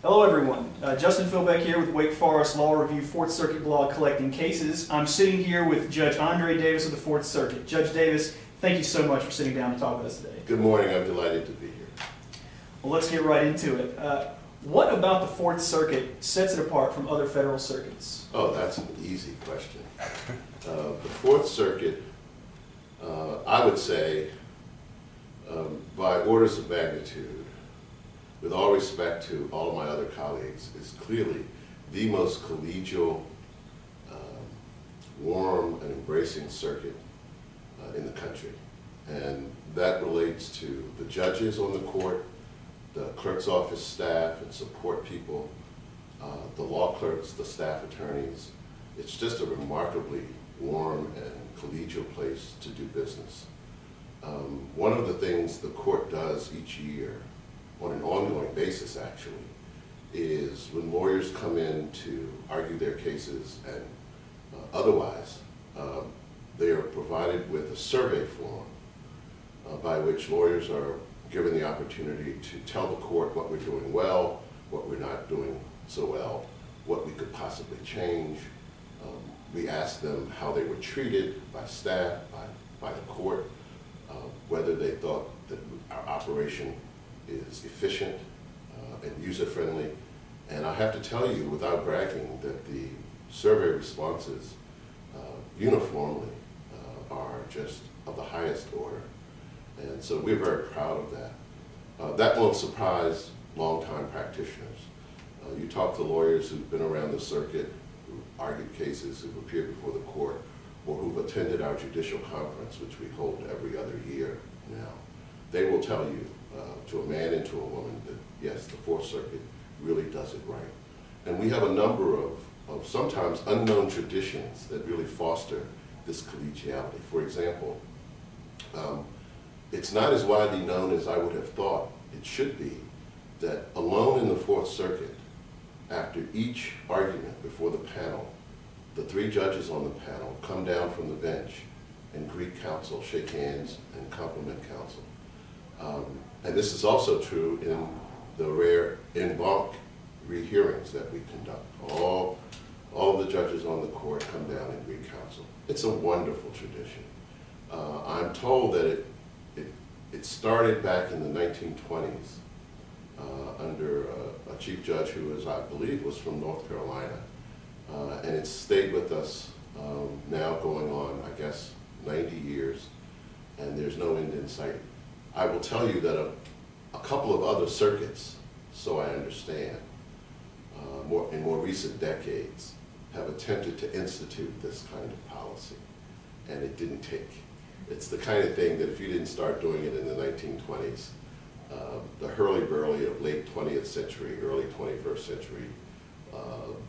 Hello everyone, Justin Philbeck here with Wake Forest Law Review Fourth Circuit blog collecting cases. I'm sitting here with Judge Andre Davis of the Fourth Circuit. Judge Davis, thank you so much for sitting down to talk with us today. Good morning, I'm delighted to be here. Well, let's get right into it. What about the Fourth Circuit sets it apart from other federal circuits? Oh, that's an easy question. The Fourth Circuit, I would say, by orders of magnitude, with all respect to all of my other colleagues, is clearly the most collegial, warm, and embracing circuit in the country. And that relates to the judges on the court, the clerk's office staff and support people, the law clerks, the staff attorneys. It's just a remarkably warm and collegial place to do business. One of the things the court does each year, on an ongoing basis actually, is when lawyers come in to argue their cases and otherwise, they are provided with a survey form by which lawyers are given the opportunity to tell the court what we're doing well, what we're not doing so well, what we could possibly change. We ask them how they were treated by staff, by the court, whether they thought that our operation is efficient and user-friendly. And I have to tell you, without bragging, that the survey responses uniformly are just of the highest order. And so we're very proud of that. That won't surprise longtime practitioners. You talk to lawyers who've been around the circuit, who've argued cases, who've appeared before the court, or who've attended our judicial conference, which we hold every other year now. They will tell you, to a man and to a woman, that yes, the Fourth Circuit really does it right. And we have a number of sometimes unknown traditions that really foster this collegiality. For example, it's not as widely known as I would have thought it should be that alone in the Fourth Circuit, after each argument before the panel, the three judges on the panel come down from the bench and greet counsel, shake hands, and compliment counsel. And this is also true in the rare en banc rehearings that we conduct. All of the judges on the court come down and greet counsel. It's a wonderful tradition. I'm told that it started back in the 1920s under a chief judge who was, I believe, was from North Carolina. And it's stayed with us now going on, I guess, 90 years, and there's no end in sight. I will tell you that a couple of other circuits, so I understand, in more recent decades, have attempted to institute this kind of policy, and it didn't take. It's the kind of thing that if you didn't start doing it in the 1920s, the hurly-burly of late 20th century, early 21st century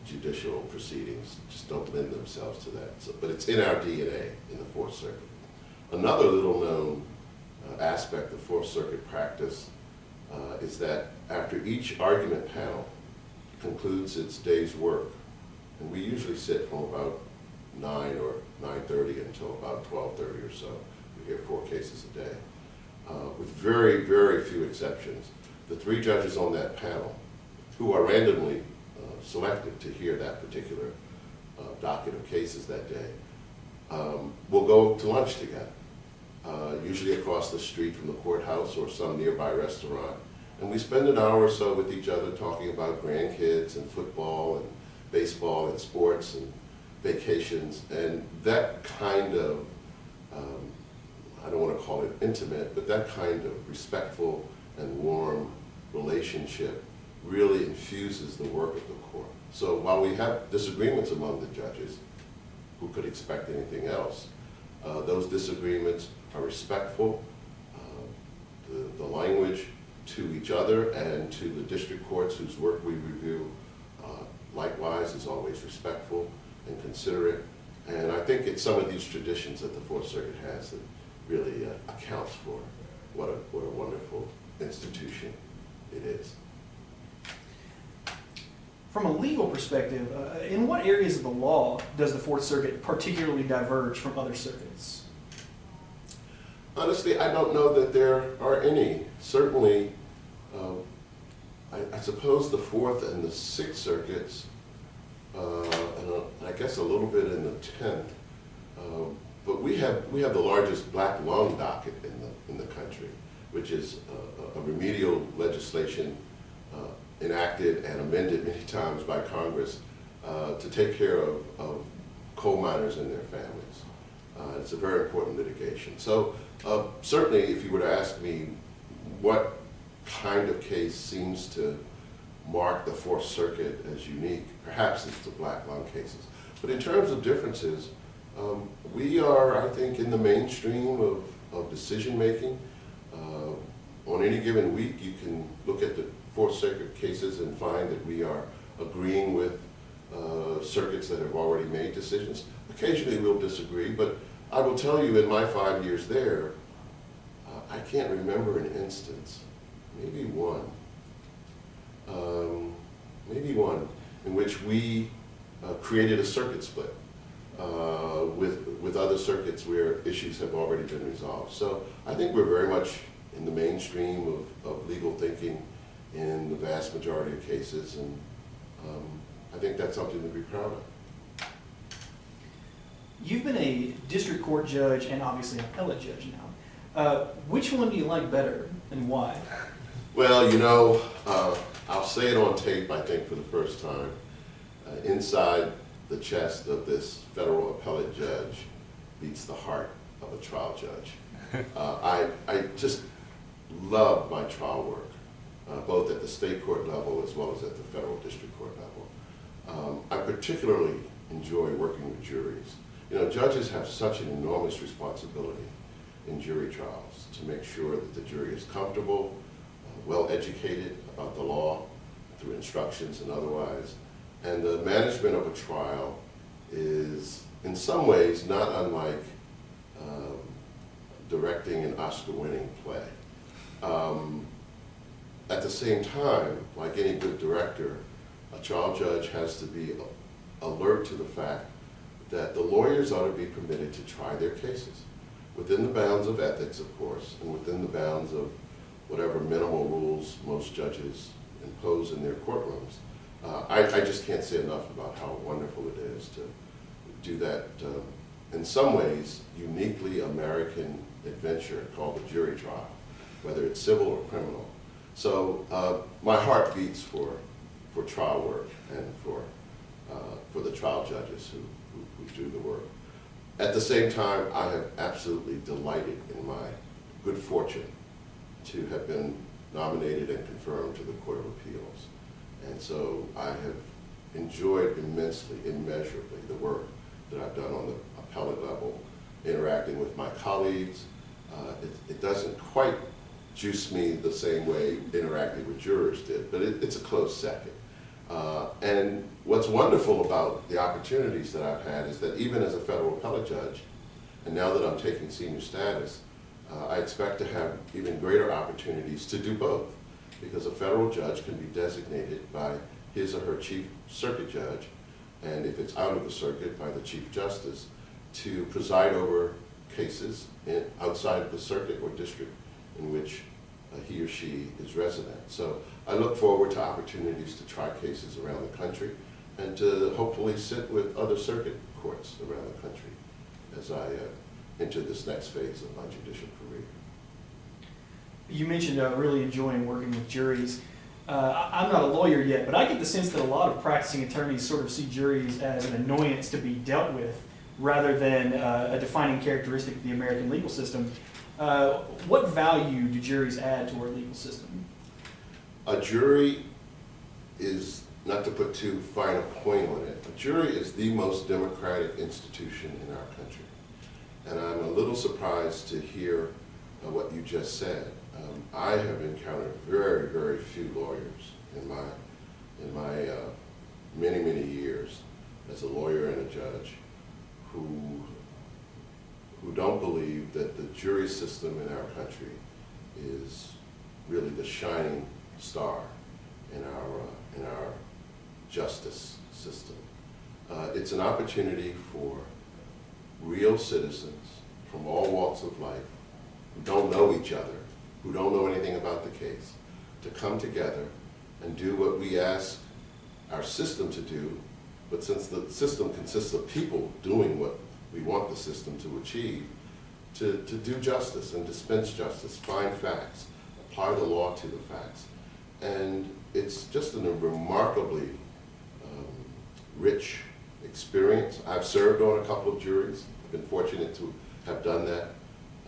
judicial proceedings just don't lend themselves to that. So, but it's in our DNA in the Fourth Circuit. Another little known aspect of Fourth Circuit practice is that after each argument panel concludes its day's work, and we usually sit from about 9 or 9:30 until about 12:30 or so. We hear 4 cases a day. With very, very few exceptions, the three judges on that panel, who are randomly selected to hear that particular docket of cases that day, will go to lunch together, usually across the street from the courthouse or some nearby restaurant. And we spend an hour or so with each other talking about grandkids and football and baseball and sports and vacations. And that kind of, I don't want to call it intimate, but that kind of respectful and warm relationship really infuses the work of the court. So while we have disagreements among the judges, who could expect anything else, those disagreements are respectful. The language to each other and to the district courts whose work we review likewise is always respectful and considerate. And I think it's some of these traditions that the Fourth Circuit has that really accounts for what a wonderful institution it is. From a legal perspective, in what areas of the law does the Fourth Circuit particularly diverge from other circuits? Honestly, I don't know that there are any. Certainly, I suppose the Fourth and the Sixth Circuits, and I guess a little bit in the 10th, but we have the largest black lung docket in the country, which is a remedial legislation enacted and amended many times by Congress to take care of coal miners and their families. It's a very important litigation. So certainly, if you were to ask me what kind of case seems to mark the Fourth Circuit as unique, perhaps it's the black lung cases. But in terms of differences, we are, I think, in the mainstream of decision making. On any given week, you can look at the Fourth Circuit cases and find that we are agreeing with circuits that have already made decisions. Occasionally we'll disagree, but I will tell you, in my 5 years there, I can't remember an instance, maybe one, in which we created a circuit split with other circuits where issues have already been resolved. So I think we're very much in the mainstream of legal thinking in the vast majority of cases, and I think that's something to be proud of. You've been a district court judge and obviously an appellate judge now. Which one do you like better and why? Well, you know, I'll say it on tape, I think, for the first time. Inside the chest of this federal appellate judge beats the heart of a trial judge. I just love my trial work, both at the state court level as well as at the federal district court level. I particularly enjoy working with juries. You know, judges have such an enormous responsibility in jury trials to make sure that the jury is comfortable, well educated about the law through instructions and otherwise. And the management of a trial is, in some ways, not unlike directing an Oscar-winning play. At the same time, like any good director, a trial judge has to be alert to the fact that the lawyers ought to be permitted to try their cases within the bounds of ethics, of course, and within the bounds of whatever minimal rules most judges impose in their courtrooms. I just can't say enough about how wonderful it is to do that, in some ways, uniquely American adventure called the jury trial, whether it's civil or criminal. So my heart beats for trial work and for the trial judges who do the work. At the same time, I have absolutely delighted in my good fortune to have been nominated and confirmed to the Court of Appeals. And so I have enjoyed immensely, immeasurably, the work that I've done on the appellate level, interacting with my colleagues. It doesn't quite juice me the same way interacting with jurors did, but it's a close second. And what's wonderful about the opportunities that I've had is that even as a federal appellate judge, and now that I'm taking senior status, I expect to have even greater opportunities to do both, because a federal judge can be designated by his or her chief circuit judge, and if it's out of the circuit, by the chief justice, to preside over cases outside of the circuit or district in which he or she is resident. So I look forward to opportunities to try cases around the country and to hopefully sit with other circuit courts around the country as I enter this next phase of my judicial career. You mentioned really enjoying working with juries. I'm not a lawyer yet, but I get the sense that a lot of practicing attorneys sort of see juries as an annoyance to be dealt with rather than a defining characteristic of the American legal system. What value do juries add to our legal system? A jury is, not to put too fine a point on it, a jury is the most democratic institution in our country. And I'm a little surprised to hear what you just said. I have encountered very, very few lawyers in my many, many years as a lawyer and a judge who don't believe that the jury system in our country is really the shining star in our justice system. It's an opportunity for real citizens from all walks of life who don't know each other, who don't know anything about the case, to come together and do what we ask our system to do, but since the system consists of people doing what we want the system to achieve, to do justice and dispense justice, find facts, apply the law to the facts. And it's just a remarkably rich experience. I've served on a couple of juries. I've been fortunate to have done that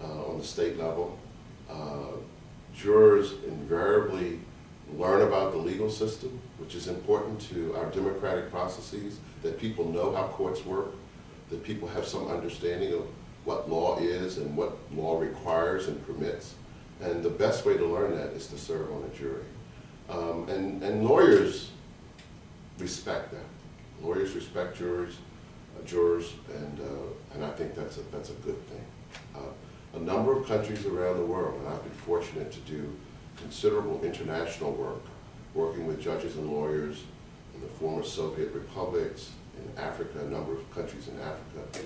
on the state level. Jurors invariably learn about the legal system, which is important to our democratic processes, that people know how courts work, that people have some understanding of what law is and what law requires and permits. And the best way to learn that is to serve on a jury. And lawyers respect that. Lawyers respect jurors, and I think that's a good thing. A number of countries around the world, and I've been fortunate to do considerable international work, working with judges and lawyers in the former Soviet republics, in Africa, a number of countries in Africa,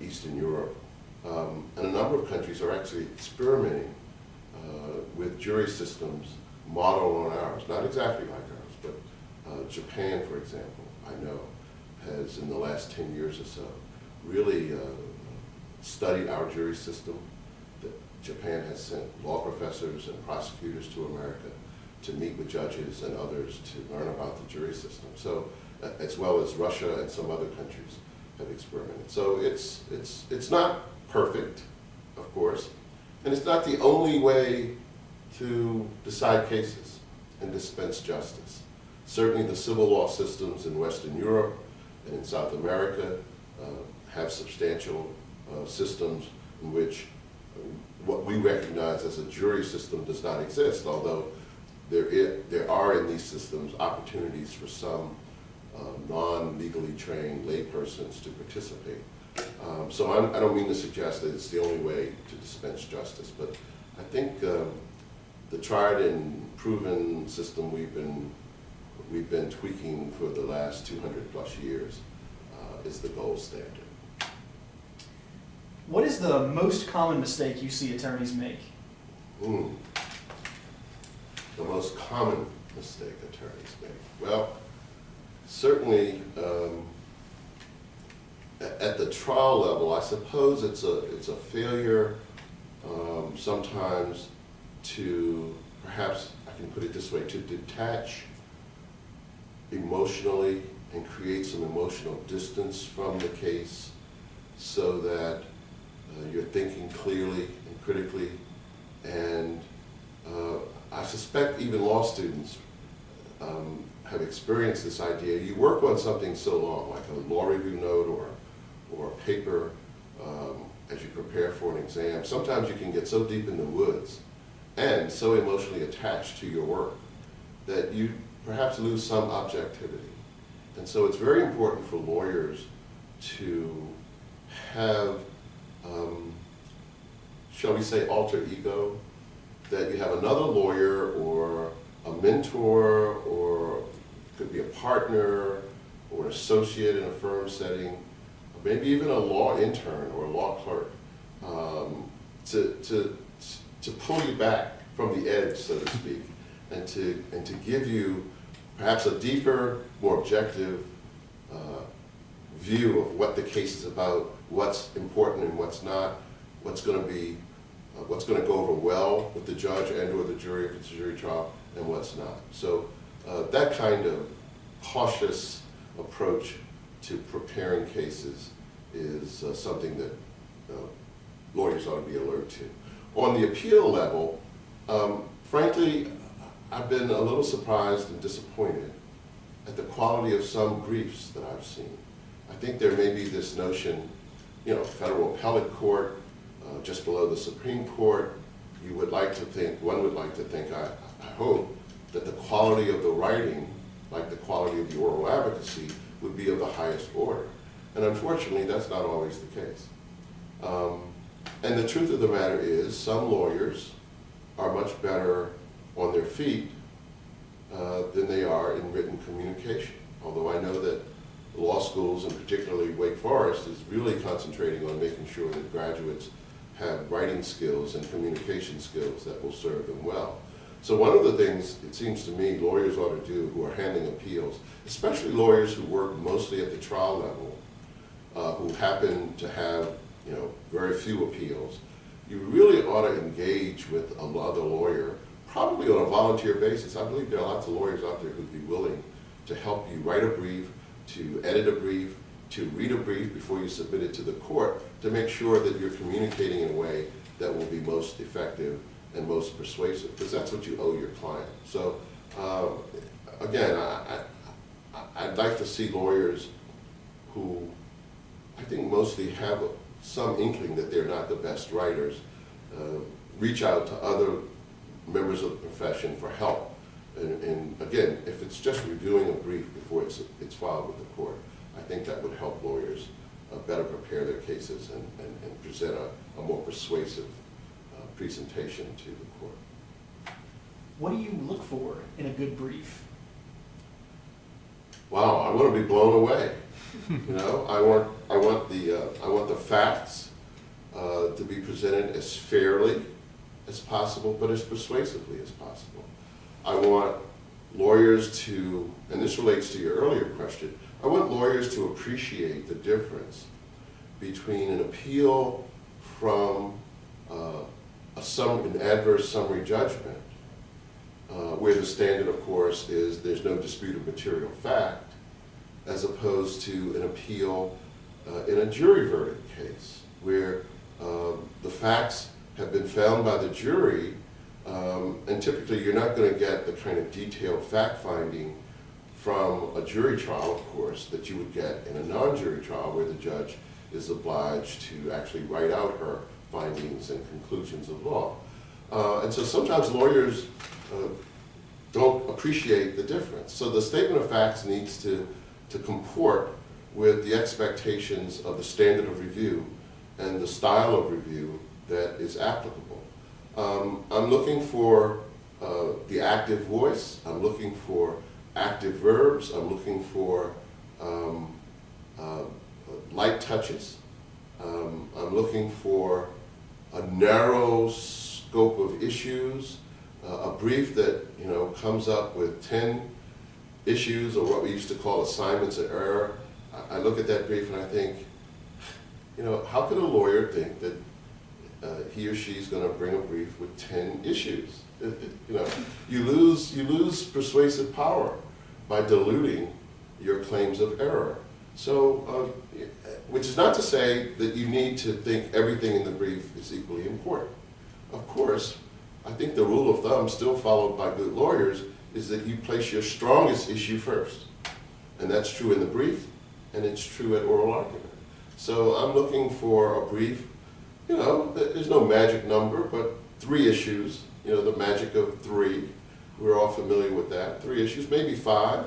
Eastern Europe, and a number of countries are actually experimenting with jury systems modeled on ours, not exactly like ours, but Japan, for example, I know, has in the last 10 years or so really studied our jury system. Japan has sent law professors and prosecutors to America to meet with judges and others to learn about the jury system. So, as well as Russia and some other countries have experimented. So it's not perfect, of course, and it's not the only way to decide cases and dispense justice. Certainly the civil law systems in Western Europe and in South America have substantial systems in which what we recognize as a jury system does not exist, although there are in these systems opportunities for some non-legally trained laypersons to participate. So I don't mean to suggest that it's the only way to dispense justice, but I think the tried and proven system we've been tweaking for the last 200 plus years is the gold standard. What is the most common mistake you see attorneys make? The most common mistake attorneys make. Well, certainly at the trial level, I suppose it's a failure sometimes to, perhaps I can put it this way, to detach emotionally and create some emotional distance from the case so that you're thinking clearly and critically. And I suspect even law students have experienced this idea. You work on something so long, like a law review note or a paper as you prepare for an exam. Sometimes you can get so deep in the woods and so emotionally attached to your work that you perhaps lose some objectivity. And so it's very important for lawyers to have, shall we say, alter ego, that you have another lawyer or a mentor or could be a partner or an associate in a firm setting, or maybe even a law intern or a law clerk, to pull you back from the edge, so to speak, and to give you perhaps a deeper, more objective view of what the case is about, what's important and what's not, what's going to go over well with the judge and or the jury if it's a jury trial, and what's not. So that kind of cautious approach to preparing cases is something that lawyers ought to be alert to. On the appeal level, frankly, I've been a little surprised and disappointed at the quality of some briefs that I've seen. I think there may be this notion, federal appellate court, just below the Supreme Court, one would like to think, I hope, that the quality of the writing, like the quality of the oral advocacy, would be of the highest order. And unfortunately, that's not always the case. And the truth of the matter is, some lawyers are much better on their feet than they are in written communication. Although I know that law schools, and particularly Wake Forest, is really concentrating on making sure that graduates have writing skills and communication skills that will serve them well. So one of the things, it seems to me, lawyers ought to do who are handling appeals, especially lawyers who work mostly at the trial level, who happen to have, you know, very few appeals, you really ought to engage with another lawyer, probably on a volunteer basis. I believe there are lots of lawyers out there who'd be willing to help you write a brief, to edit a brief, to read a brief before you submit it to the court, to make sure that you're communicating in a way that will be most effective and most persuasive, because that's what you owe your client. So again, I'd like to see lawyers who I think mostly have some inkling that they're not the best writers, reach out to other members of the profession for help. And again, if it's just reviewing a brief before it's filed with the court, I think that would help lawyers better prepare their cases and present a more persuasive presentation to the court. What do you look for in a good brief? Wow, I want to be blown away. You know, I want the facts to be presented as fairly as possible, but as persuasively as possible. I want lawyers to, and this relates to your earlier question, I want lawyers to appreciate the difference between an appeal from an adverse summary judgment, where the standard, of course, is there's no dispute of material fact, as opposed to an appeal in a jury verdict case, where the facts have been found by the jury, and typically you're not going to get the kind of detailed fact-finding from a jury trial, of course, that you would get in a non-jury trial where the judge is obliged to actually write out her findings and conclusions of law. And so sometimes lawyers don't appreciate the difference. So the statement of facts needs to comport with the expectations of the standard of review and the style of review that is applicable. I'm looking for the active voice. I'm looking for active verbs. I'm looking for light touches. I'm looking for a narrow scope of issues, a brief that, you know, comes up with 10 issues, or what we used to call assignments of error. I look at that brief and I think, you know, how could a lawyer think that he or she's going to bring a brief with 10 issues? You know, you lose persuasive power by diluting your claims of error. So, which is not to say that you need to think everything in the brief is equally important. Of course, I think the rule of thumb, still followed by good lawyers, is that you place your strongest issue first. And that's true in the brief, and it's true at oral argument. So I'm looking for a brief, you know, there's no magic number, but 3 issues, you know, the magic of 3. We're all familiar with that. 3 issues, maybe 5,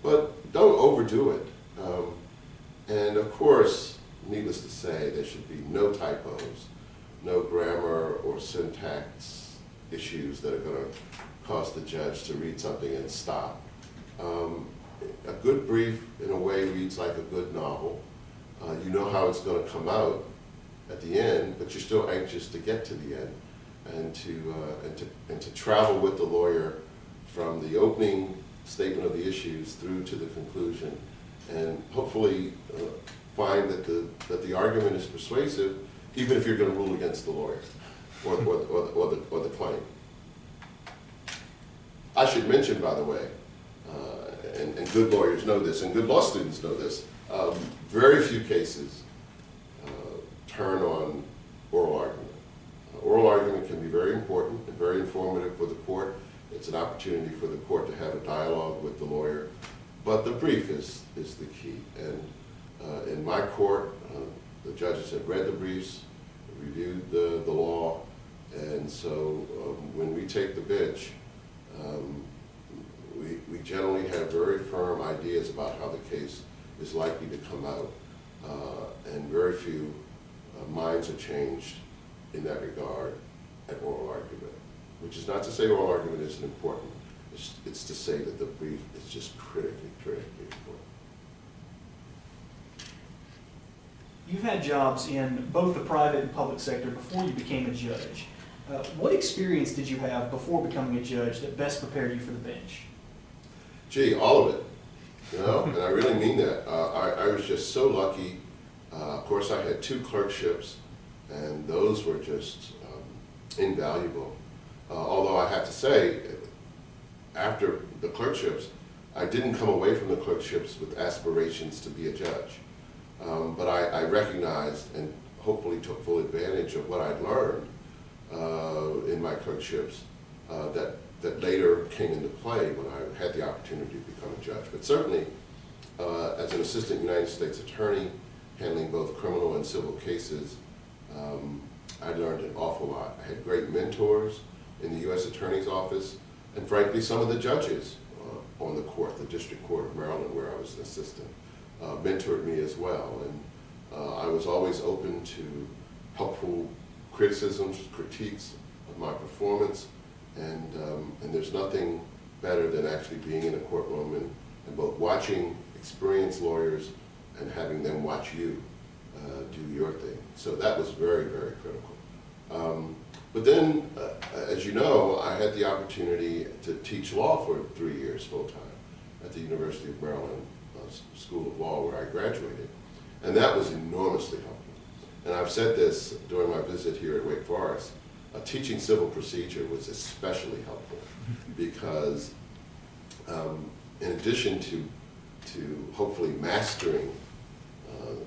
but don't overdo it. And of course, needless to say, there should be no typos, no grammar or syntax issues that are going to cause the judge to read something and stop. A good brief, in a way, reads like a good novel. You know how it's going to come out at the end, but you're still anxious to get to the end and to travel with the lawyer from the opening statement of the issues through to the conclusion, and hopefully find that the argument is persuasive, even if you're going to rule against the lawyer or the claim. I should mention, by the way, and good lawyers know this, and good law students know this, very few cases turn on oral argument. Oral argument can be very important and very informative for the court. It's an opportunity for the court to have a dialogue with the lawyer, but the brief is the key. And in my court, the judges have read the briefs, reviewed the law, and so when we take the bench, we generally have very firm ideas about how the case is likely to come out, and very few minds are changed in that regard at oral argument, which is not to say oral argument isn't important. It's to say that the brief is just critically important. You've had jobs in both the private and public sector before you became a judge. What experience did you have before becoming a judge that best prepared you for the bench? Gee, all of it, you know, and I really mean that. I was just so lucky. Of course, I had 2 clerkships, and those were just invaluable. Although I have to say, after the clerkships, I didn't come away from the clerkships with aspirations to be a judge. But I recognized and hopefully took full advantage of what I'd learned in my clerkships that later came into play when I had the opportunity to become a judge. But certainly, as an assistant United States attorney, handling both criminal and civil cases, I learned an awful lot. I had great mentors in the U.S. Attorney's Office, and frankly, some of the judges on the court, the District Court of Maryland, where I was an assistant, mentored me as well. And I was always open to helpful criticisms, critiques of my performance, and there's nothing better than actually being in a courtroom and both watching experienced lawyers and having them watch you do your thing. So that was very, very critical. But then, as you know, I had the opportunity to teach law for 3 years full-time at the University of Maryland School of Law, where I graduated. And that was enormously helpful. And I've said this during my visit here at Wake Forest, teaching civil procedure was especially helpful because in addition to hopefully mastering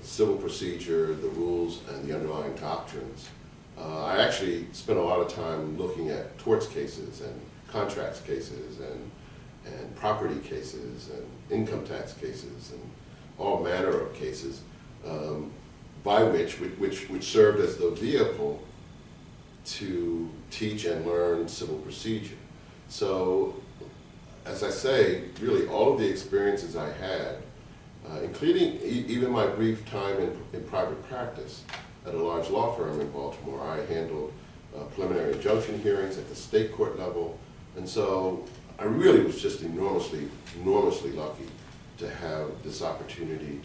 civil procedure, the rules, and the underlying doctrines, I actually spent a lot of time looking at torts cases and contracts cases and property cases and income tax cases and all manner of cases by which served as the vehicle to teach and learn civil procedure. So, as I say, really all of the experiences I had, including even my brief time in private practice at a large law firm in Baltimore. I handled preliminary injunction hearings at the state court level, and so I really was just enormously lucky to have this opportunity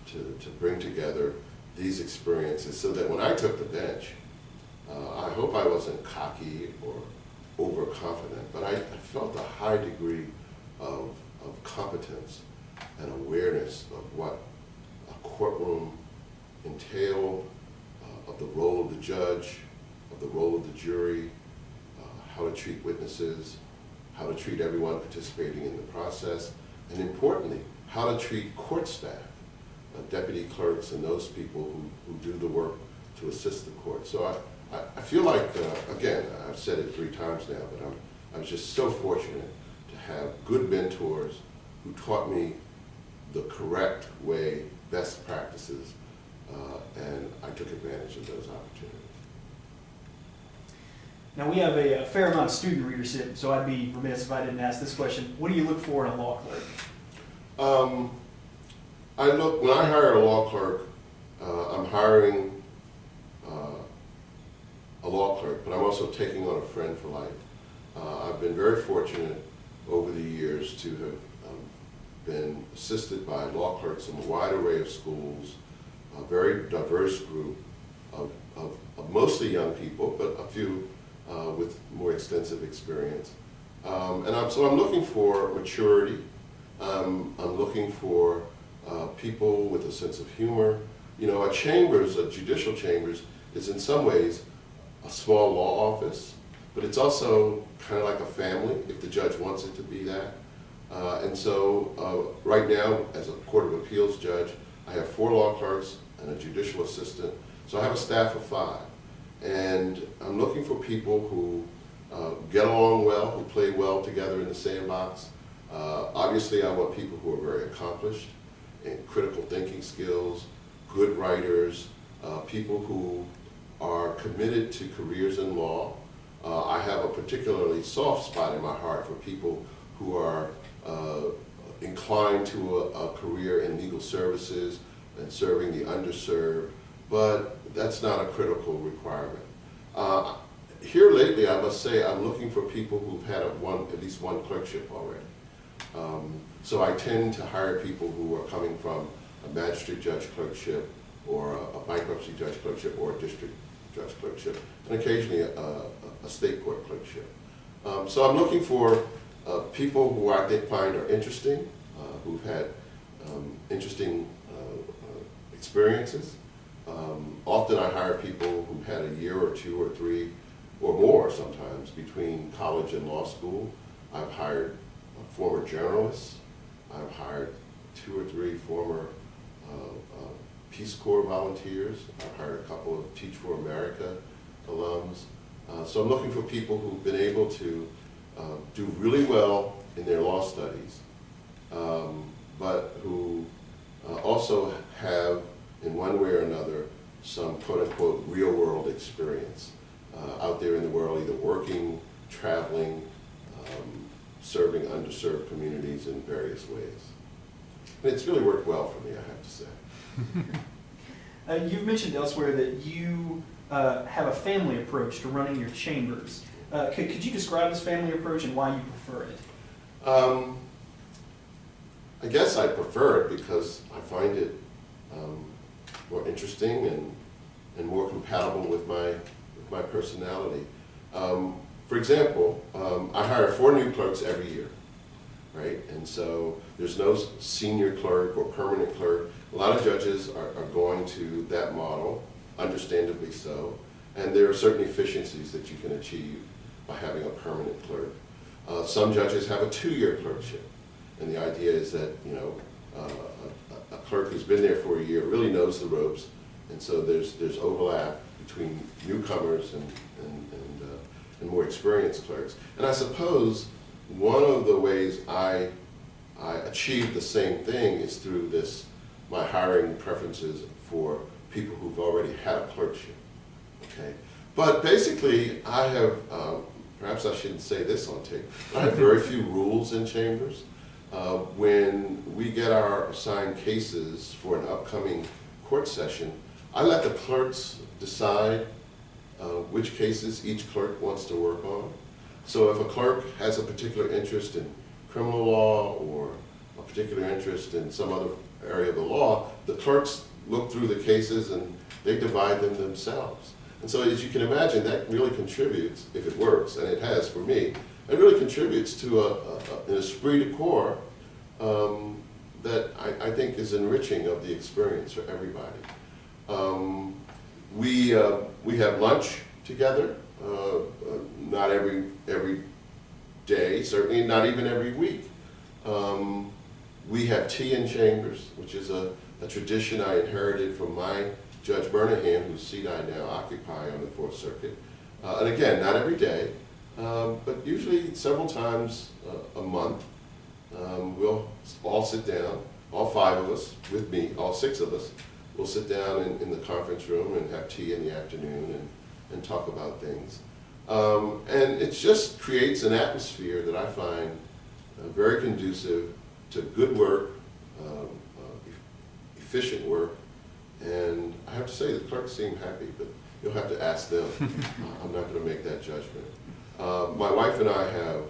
to bring together these experiences so that when I took the bench, I hope I wasn't cocky or overconfident, but I felt a high degree of competence and awareness of what a courtroom entailed, of the role of the judge, of the role of the jury, how to treat witnesses, how to treat everyone participating in the process, and importantly, how to treat court staff, deputy clerks and those people who do the work to assist the court. So I feel like, again, I've said it 3 times now, but I was just so fortunate to have good mentors who taught me the correct way, best practices, and I took advantage of those opportunities. Now, we have a fair amount of student readership, so I'd be remiss if I didn't ask this question. What do you look for in a law clerk? When I hire a law clerk, I'm hiring a law clerk, but I'm also taking on a friend for life. I've been very fortunate over the years to have been assisted by law clerks in a wide array of schools, a very diverse group of mostly young people, but a few with more extensive experience. So I'm looking for maturity. I'm looking for people with a sense of humor. You know, a judicial chambers is in some ways a small law office, but it's also kind of like a family if the judge wants it to be that. Right now, as a Court of Appeals judge, I have 4 law clerks and a judicial assistant, so I have a staff of 5. And I'm looking for people who get along well, who play well together in the sandbox. Obviously, I want people who are very accomplished in critical thinking skills, good writers, people who are committed to careers in law. I have a particularly soft spot in my heart for people who are inclined to a career in legal services and serving the underserved, but that's not a critical requirement. Here lately, I must say, I'm looking for people who've had at least one clerkship already. So I tend to hire people who are coming from a magistrate judge clerkship or a bankruptcy judge clerkship or a district judge clerkship, and occasionally a a state court clerkship. So I'm looking for people who I think find are interesting, who've had interesting experiences. Often I hire people who've had a year or two or three or more sometimes between college and law school. I've hired former journalists. I've hired 2 or 3 former Peace Corps volunteers. I've hired a couple of Teach for America alums. So I'm looking for people who've been able to do really well in their law studies, but who also have, in one way or another, some quote-unquote real-world experience out there in the world, either working, traveling, serving underserved communities in various ways. And it's really worked well for me, I have to say. You've mentioned elsewhere that you have a family approach to running your chambers. Could you describe this family approach and why you prefer it? I guess I prefer it because I find it more interesting and more compatible with my personality. For example, I hire 4 new clerks every year, right? And so there's no senior clerk or permanent clerk. A lot of judges are going to that model, understandably so, and there are certain efficiencies that you can achieve by having a permanent clerk. Some judges have a 2-year clerkship, and the idea is that, you know, a clerk who's been there for a year really knows the ropes, and so there's overlap between newcomers and more experienced clerks. And I suppose one of the ways I achieve the same thing is through my hiring preferences for people who've already had a clerkship, okay? But basically, I have, perhaps I shouldn't say this on tape, I have very few rules in chambers. When we get our assigned cases for an upcoming court session, I let the clerks decide which cases each clerk wants to work on. So if a clerk has a particular interest in criminal law or a particular interest in some other area of the law, the clerks look through the cases and they divide them themselves. And so as you can imagine, that really contributes, if it works, and it has for me, it really contributes to an esprit de corps that I think is enriching of the experience for everybody. We have lunch together, not every day, certainly not even every week. We have tea in chambers, which is a tradition I inherited from my Judge Bernahan, whose seat I now occupy on the 4th Circuit. And again, not every day, but usually several times a month. We'll all sit down, all 5 of us, with me, all 6 of us, we'll sit down in the conference room and have tea in the afternoon and talk about things. And it just creates an atmosphere that I find very conducive to good work, efficient work, and I have to say the clerks seem happy, but you'll have to ask them. I'm not going to make that judgment. My wife and I have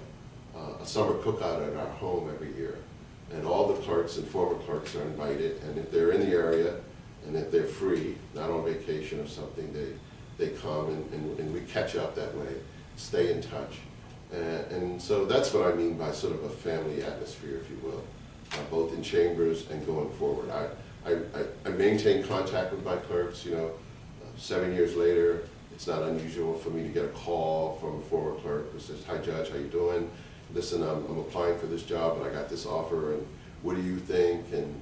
a summer cookout at our home every year, and all the clerks and former clerks are invited, and if they're in the area and if they're free, not on vacation or something, they come and we catch up that way, stay in touch. And so that's what I mean by sort of a family atmosphere, if you will, both in chambers and going forward. I maintain contact with my clerks, you know, 7 years later. It's not unusual for me to get a call from a former clerk who says, "Hi Judge, how you doing? Listen, I'm applying for this job and I got this offer, and what do you think?" And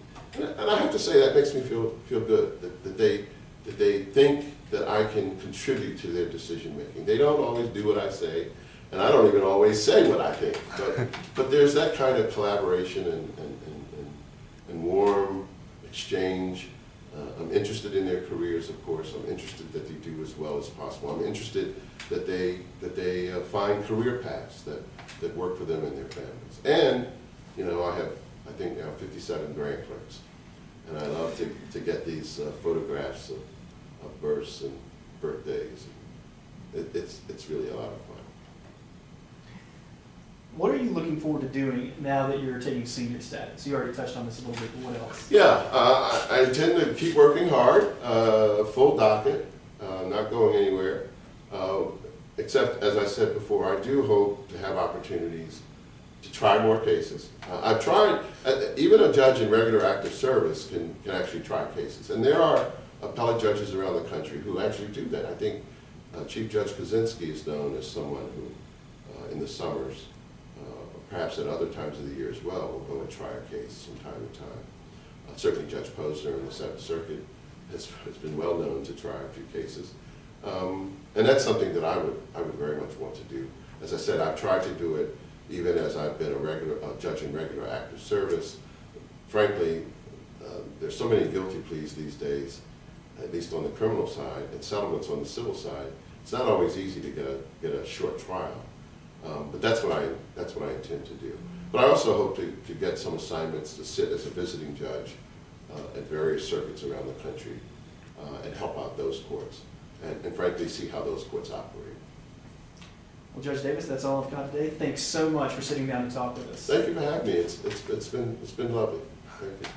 I have to say that makes me feel good, that they think that I can contribute to their decision making. They don't always do what I say, and I don't even always say what I think, but there's that kind of collaboration and warm exchange. I'm interested in their careers, of course. I'm interested that they do as well as possible. I'm interested that they find career paths that work for them and their families. And, you know, I think now 57 grand clerks, and I love to get these photographs of births and birthdays. It's really a lot of fun. What are you looking forward to doing now that you're taking senior status? You already touched on this a little bit, but what else? Yeah, I intend to keep working hard, full docket, not going anywhere. except, as I said before, I do hope to have opportunities to try more cases. I've tried, even a judge in regular active service can actually try cases. And there are appellate judges around the country who actually do that. I think Chief Judge Kaczynski is known as someone who, in the summers, perhaps at other times of the year as well, will go and try a case from time to time. Certainly Judge Posner in the Seventh Circuit has been well known to try a few cases. And that's something that I would very much want to do. As I said, I've tried to do it even as I've been a judge in regular active service. Frankly, there's so many guilty pleas these days, at least on the criminal side, and settlements on the civil side. It's not always easy to get a short trial, but that's what I intend to do. But I also hope to get some assignments to sit as a visiting judge at various circuits around the country and help out those courts, and frankly see how those courts operate. Well, Judge Davis, that's all I've got today. Thanks so much for sitting down to talk with us. Thank you for having me. It's been lovely. Thank you.